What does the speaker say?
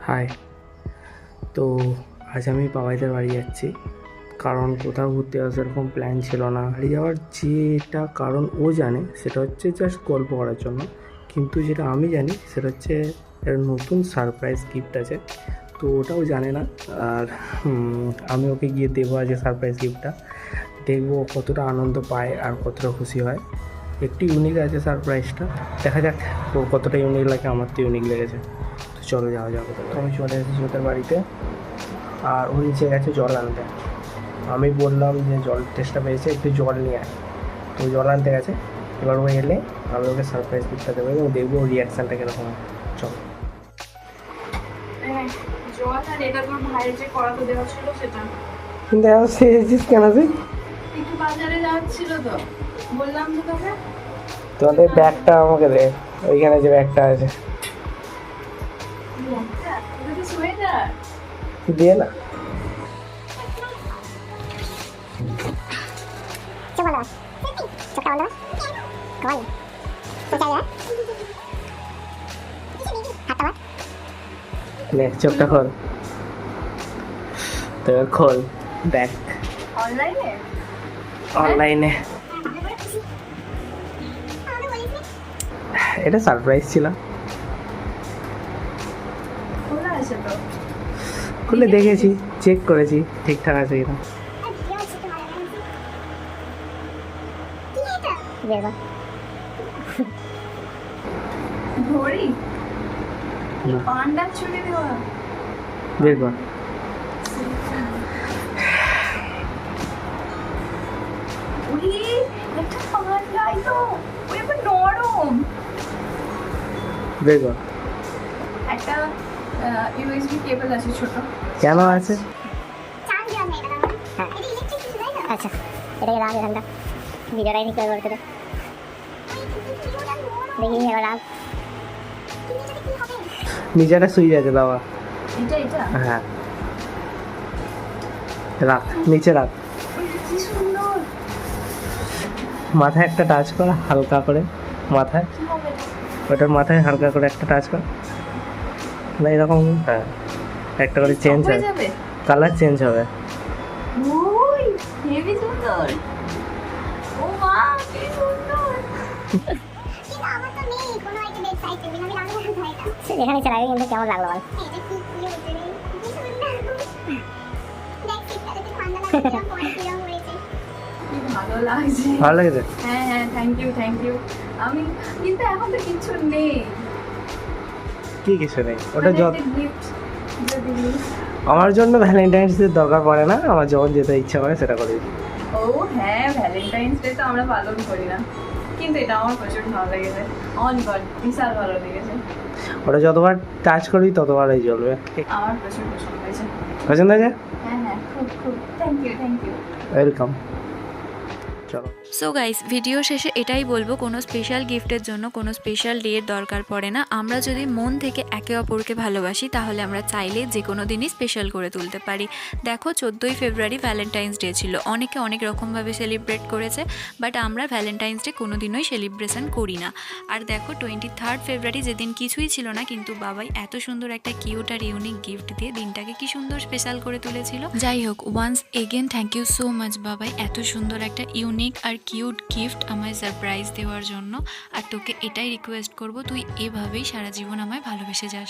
High. তো আজ আমি বাবাইদের বাড়ি যাচ্ছি, কারণ কোথাও ঘুরতে যাওয়ার সেরকম প্ল্যান ছিল না। বাড়ি যাওয়ার যেটা কারণ ও জানে সেটা হচ্ছে জাস্ট গল্প করার জন্য, কিন্তু যেটা আমি জানি সেটা হচ্ছে এর নতুন সারপ্রাইজ গিফট আছে, তো ওটাও জানে না। আর আমি ওকে গিয়ে দেবো আজকে সারপ্রাইজ গিফটটা, দেখবো ও কতটা আনন্দ পায় আর কতটা খুশি হয়। একটু ইউনিক আছে সারপ্রাইজটা, দেখা যাক ও কতটা ইউনিক লাগে। আমার তো ইউনিক লেগেছে, তো চলো যাওয়া যাবে। তো আমি চলে এসেছি ওদের বাড়িতে, আর ও নিচে গেছে জল আনতে। আমি বললাম যে জল টেস্টটা পেয়েছে, একটু জল নিয়ে আয়, তো জল আনতে গেছে। এবার ও এলে আমি ওকে সারপ্রাইজ গিফটটা দেবো এবং দেখবো ওর রিয়াকশানটা কীরকম হয়। চলো। জল আর এটা তোর ভাইয়ের যে করাতে দেওয়া ছিল সেটা। কিন্তু এখন সে এসেছিস কেন তুই? একটু বাজারে যাচ্ছিল তো, বললাম তো তোকে। তোমাদের ব্যাগটা আমাকে দে, ওইখানে যে ব্যাগটা আছে সোয়েটার দিয়ে না। চোখটা খোল, তো খোল দেখ অনলাইনে। অনলাইনে। এটা সারপ্রাইজ ছিল, খোলা আছে তো। খুলে দেখেছি, চেক করেছি ঠিকঠাক আছে কিনা। ঘড়ি, না, পান্ডার চুড়ি দেওয়া। বের কর। ওরে একটা পান্ডাই তো, ওই আবার নরম। বের কর। একটা ইউএসবি কেবল আছে ছোট। কেন আছে? আচ্ছা, এটাকে রাখ এখানটা, ভিডিওটাই ঠিক করে করতে দে। দেখি এবার রাখ। নিচেটা সুইচ আছে বাবা। এটা এটা হ্যাঁ, রাখ, নিচে রাখ। কি সুন্দর। মাথায় একটা টাচ কর হালকা করে, মাথায়, কি হবে? ওটার মাথায় হালকা করে একটা টাচ কর না, এরকম। হ্যাঁ, একটা করে চেঞ্জ হয়ে হবে, যাবে। কালার চেঞ্জ হবে। ওই হেভি সুন্দর। ও মা কি সুন্দর। এখানে চালাবি কিন্তু কেমন লাগলো বল? কি ভালো লাগছে। ভালো লেগেছে? হ্যাঁ হ্যাঁ, থ্যাংক ইউ থ্যাংক ইউ। আমি কিন্তু এখন তো কিছু নেই। কি কিছু নেই, ওটা যত গিফট যদি দিই। আমার জন্য ভ্যালেন্টাইন্স ডে দরকার পড়ে না, আমার যখন যেতে ইচ্ছা করে সেটা করে দিই। ও হ্যাঁ, ভ্যালেন্টাইন্স ডে তো আমরা পালন করি না, কিন্তু এটা আমার প্রচুর ভালো লেগেছে। অন গড, বিশাল ভালো লেগেছে। ওটা যতবার টাচ করবি ততবারই জ্বলবে। আমার প্রচুর পছন্দ হয়েছে। পছন্দ আছে? হ্যাঁ হ্যাঁ, খুব খুব thank you thank you. Welcome. চলো। সো গাইস, ভিডিও শেষে এটাই বলবো, কোনো স্পেশাল গিফটের জন্য কোনো স্পেশাল ডের দরকার পড়ে না। আমরা যদি মন থেকে একে অপরকে ভালোবাসি তাহলে আমরা চাইলে যে কোনো দিনই স্পেশাল করে তুলতে পারি। দেখো, 14ই ফেব্রুয়ারি ভ্যালেন্টাইন্স ডে ছিল, অনেকে অনেক রকমভাবে সেলিব্রেট করেছে, বাট আমরা ভ্যালেন্টাইন্স ডে কোনো দিনই সেলিব্রেশন করি না। আর দেখো, 23 ফেব্রুয়ারি যেদিন কিছুই ছিল না, কিন্তু বাবাই এত সুন্দর একটা কিউট আর ইউনিক গিফট দিয়ে দিনটাকে কি সুন্দর স্পেশাল করে তুলেছিল। যাই হোক, once again thank you so much Babai, এত সুন্দর একটা ইউনিক আর কিউট গিফট আমায় সারপ্রাইজ দেওয়ার জন্য। আর তোকে এটাই রিকোয়েস্ট করব, তুই এভাবেই সারা জীবন আমায় ভালোবেসে যাস।